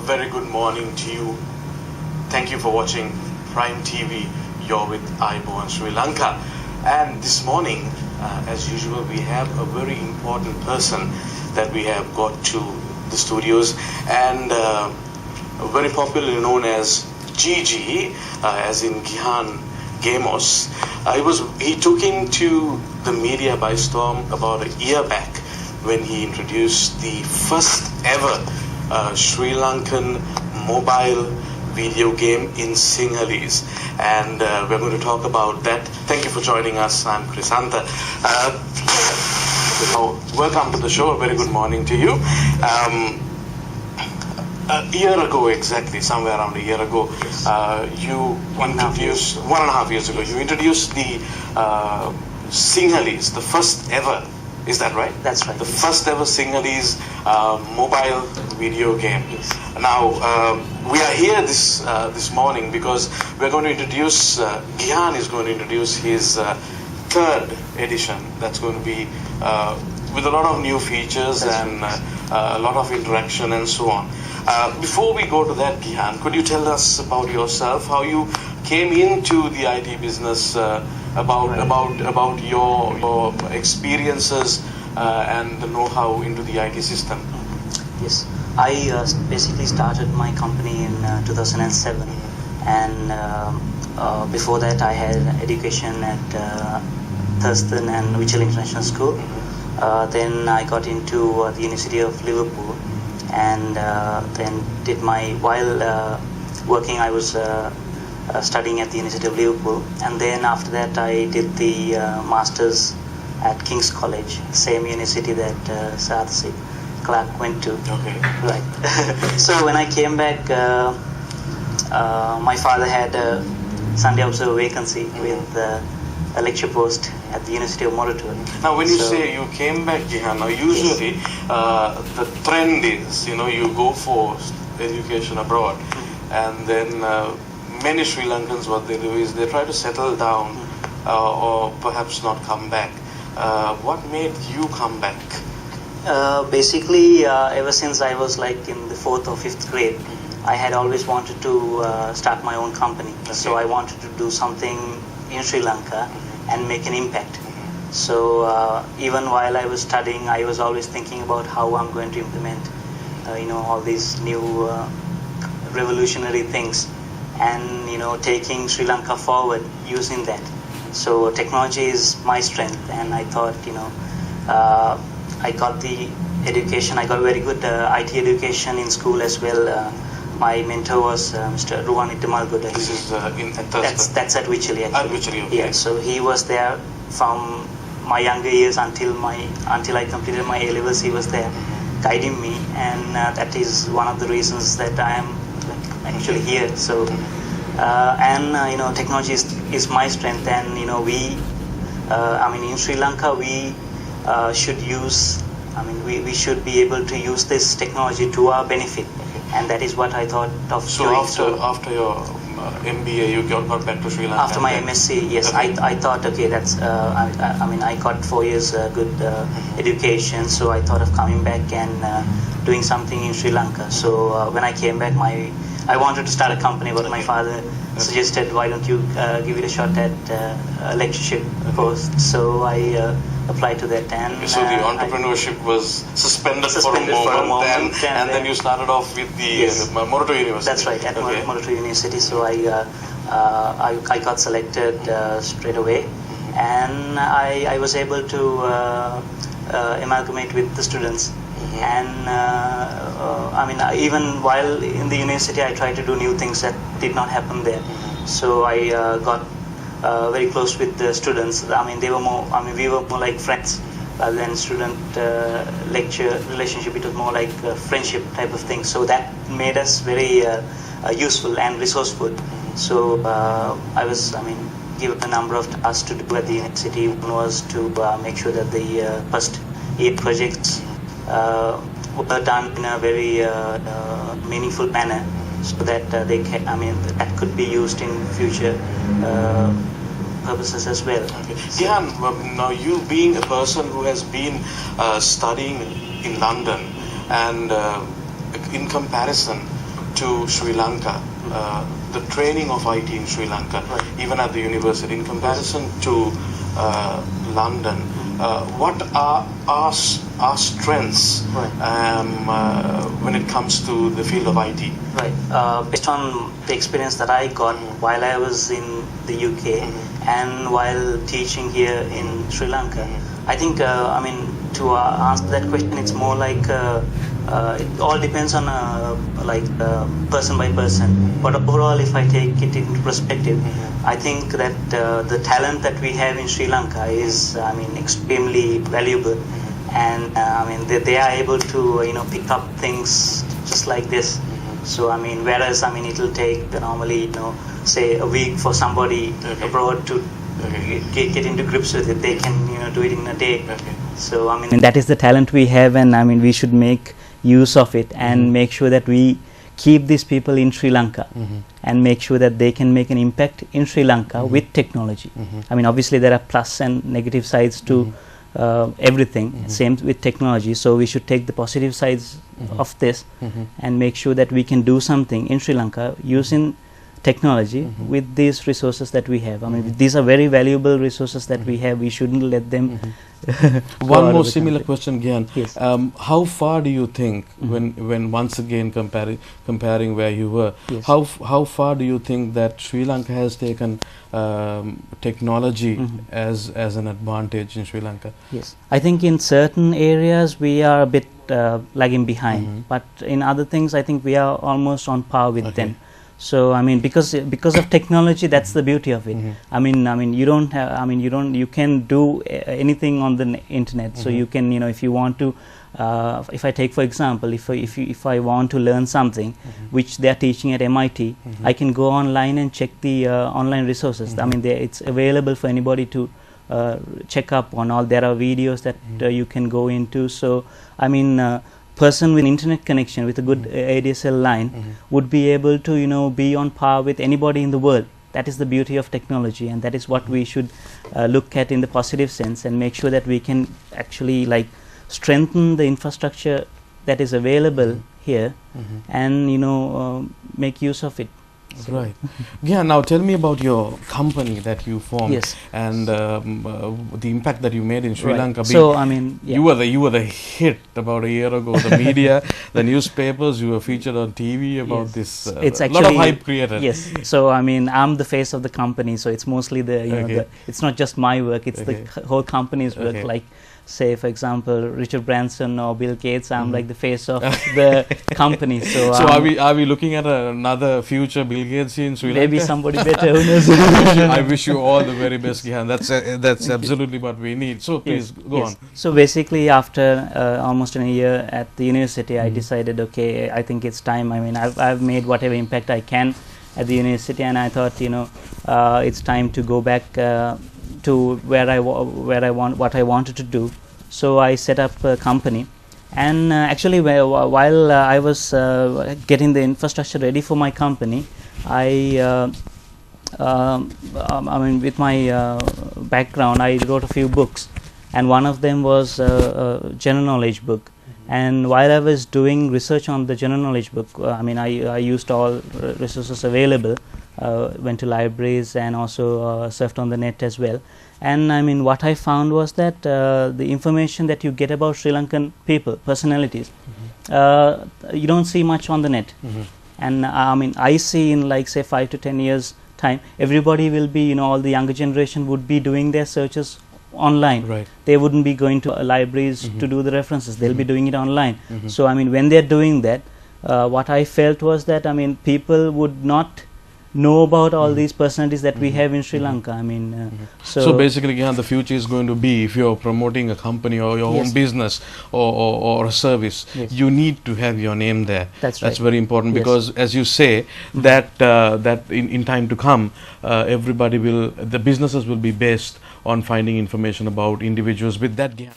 Very good morning to you. Thank you for watching Prime TV. You're with Ayubowan, Sri Lanka. And this morning, as usual, we have a very important person that we have got to the studios, and very popularly known as GG, as in Gihan Gamos. He took into the media by storm about a year back when he introduced the first ever Sri Lankan mobile video game in Sinhalese, and we're going to talk about that. Thank you for joining us. I'm Chrishantha. Welcome to the show. A very good morning to you. A year ago, exactly, somewhere around a year ago, you introduced, 1.5 years ago, you introduced the Sinhalese, the first ever. Is that right? That's right. The first ever Sinhalese mobile video game. Yes. Now, we are here this morning because we're going to introduce, Gihan is going to introduce his third edition. That's going to be with a lot of new features. That's and a lot of interaction and so on. Before we go to that, Gihan, could you tell us about yourself, how you came into the IT business, about your experiences and the know-how into the IT system? Yes, I basically started my company in 2007, and before that I had education at Thurston and Mitchell International School. Then I got into the University of Liverpool, and then did while working I was studying at the University of Liverpool, and then after that I did the Masters at King's College, same university that Sathsi Clark went to. Okay. Right. So when I came back, my father had a Sunday Observer vacancy with a lecture post at the University of Moratua. Now, when you say you came back, Gihan, now usually the trend is, you go for education abroad, and then many Sri Lankans, what they do is they try to settle down or perhaps not come back. What made you come back? Basically, ever since I was like in the 4th or 5th grade, I had always wanted to start my own company. Okay. So I wanted to do something in Sri Lanka and make an impact. So even while I was studying, I was always thinking about how I'm going to implement, all these new revolutionary things, and taking Sri Lanka forward using that. So technology is my strength, and I thought I got the education. I got very good IT education in school as well. My mentor was Mr. Ruwan Itamalgoda. This is in Thurston. That's at Wycherley, actually. At Wycherley, okay. Yeah, so he was there from my younger years until I completed my A levels. He was there guiding me, and that is one of the reasons that I am actually here. So technology is my strength, and we in Sri Lanka we should use, we should be able to use this technology to our benefit, and that is what I thought of doing. So after your MBA, you got back to Sri Lanka? After my MSc, yes, okay. I thought, okay, that's I got 4 years good education, so I thought of coming back and doing something in Sri Lanka. So when I came back, I wanted to start a company, but my father suggested, why don't you give it a shot at a lectureship post. So I applied to that, and so the entrepreneurship was suspended for a moment, and then you started off with the Moratua University. That's right, at Moratua University. So I got selected straight away, and I was able to amalgamate with the students. And even while in the university, I tried to do new things that did not happen there. So I got very close with the students. We were more like friends. rather than student lecture relationship. It was more like a friendship type of thing. So that made us very useful and resourceful. So I mean, given a number of tasks to do at the university. One was to make sure that the first 8 projects were done in a very meaningful manner, so that that could be used in future purposes as well. Okay. Gihan, now you being a person who has been studying in London, and in comparison to Sri Lanka, the training of IT in Sri Lanka, right, even at the university, in comparison to London, what are our strengths, right, when it comes to the field of IT? Right. Based on the experience that I got while I was in the UK and while teaching here in Sri Lanka, I think, I mean, to answer that question, it's more like it all depends on person by person. But overall, if I take it into perspective, I think that the talent that we have in Sri Lanka is, I mean, extremely valuable, and I mean they are able to pick up things just like this. So I mean, whereas I mean it'll take normally say a week for somebody abroad to get into grips with it, they can do it in a day. So I mean that is the talent we have, and I mean we should make use of it and make sure that we keep these people in Sri Lanka and make sure that they can make an impact in Sri Lanka with technology. I mean obviously there are plus and negative sides to everything, same with technology, so we should take the positive sides of this and make sure that we can do something in Sri Lanka using technology with these resources that we have. I mean these are very valuable resources that we have. We shouldn't let them One more similar question, Gihan. Yes. How far do you think, when once again comparing where you were, yes, how far do you think that Sri Lanka has taken technology as an advantage in Sri Lanka? Yes, I think in certain areas we are a bit lagging behind, but in other things I think we are almost on par with them. So I mean because of technology, that's the beauty of it. I mean you don't have, you can do anything on the internet. So you can if you want to, if I take for example, if I want to learn something which they are teaching at MIT, I can go online and check the online resources. I mean it's available for anybody to check up on. All there are videos that you can go into. So I mean person with internet connection with a good ADSL line would be able to be on par with anybody in the world. That is the beauty of technology, and that is what we should look at in the positive sense, and make sure that we can actually strengthen the infrastructure that is available here and make use of it. So right. Yeah. Now tell me about your company that you formed, yes, and the impact that you made in Sri Lanka. So I mean, you were the hit about a year ago. The media, the newspapers, you were featured on TV about this. It's actually a lot of hype created. Yes. So I mean, I'm the face of the company. So it's mostly the it's not just my work. It's the whole company's work. Like, say for example, Richard Branson or Bill Gates, I'm like the face of the company. So are we looking at another future Bill Gates in Sri Lanka? Maybe somebody better, who knows. I wish you all the very best, Gihan. That's absolutely what we need. So please go on. So basically after almost a year at the university, I decided, okay, I think it's time. I mean I've made whatever impact I can at the university, and I thought it's time to go back to what I wanted to do. So I set up a company, and actually while I was getting the infrastructure ready for my company, I mean with my background, I wrote a few books, and one of them was a general knowledge book. And while I was doing research on the general knowledge book, I mean I used all resources available, went to libraries and also surfed on the net as well. And I mean what I found was that the information that you get about Sri Lankan people, personalities, you don't see much on the net. And I mean I see in say 5 to 10 years time, everybody will be all the younger generation would be doing their searches online. Right. They wouldn't be going to libraries to do the references. They'll be doing it online. So I mean when they're doing that, what I felt was that I mean people would not know about all these personalities that we have in Sri Lanka. I mean, So basically, Gihan, the future is going to be, if you're promoting a company or your own business or a service, you need to have your name there. That's That's right. very important, because as you say, that in time to come, the businesses will be based on finding information about individuals with that. Gihan.